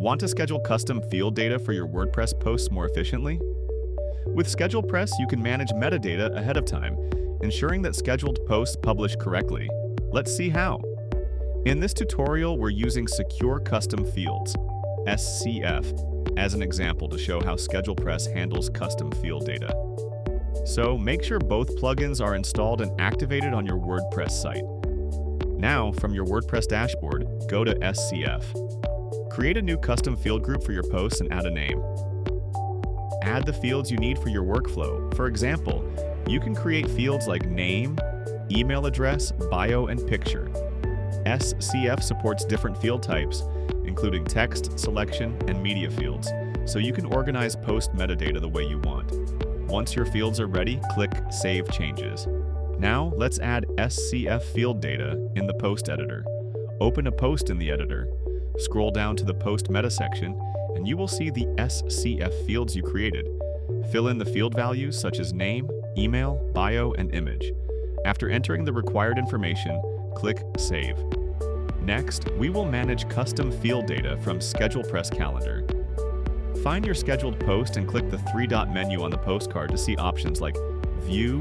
Want to schedule custom field data for your WordPress posts more efficiently? With SchedulePress, you can manage metadata ahead of time, ensuring that scheduled posts publish correctly. Let's see how. In this tutorial, we're using Secure Custom Fields, SCF, as an example to show how SchedulePress handles custom field data. So make sure both plugins are installed and activated on your WordPress site. Now, from your WordPress dashboard, go to SCF. Create a new custom field group for your posts and add a name. Add the fields you need for your workflow. For example, you can create fields like name, email address, bio, and picture. SCF supports different field types, including text, selection, and media fields, so you can organize post metadata the way you want. Once your fields are ready, click Save Changes. Now, let's add SCF field data in the post editor. Open a post in the editor. Scroll down to the Post Meta section, and you will see the SCF fields you created. Fill in the field values such as name, email, bio, and image. After entering the required information, click Save. Next, we will manage custom field data from SchedulePress Calendar. Find your scheduled post and click the three-dot menu on the postcard to see options like View,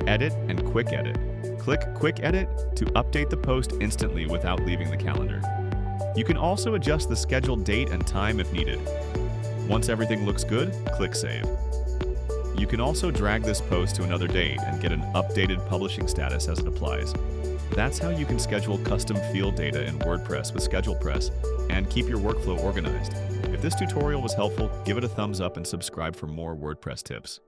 Edit, and Quick Edit. Click Quick Edit to update the post instantly without leaving the calendar. You can also adjust the scheduled date and time if needed. Once everything looks good, click Save. You can also drag this post to another date and get an updated publishing status as it applies. That's how you can schedule custom field data in WordPress with SchedulePress and keep your workflow organized. If this tutorial was helpful, give it a thumbs up and subscribe for more WordPress tips.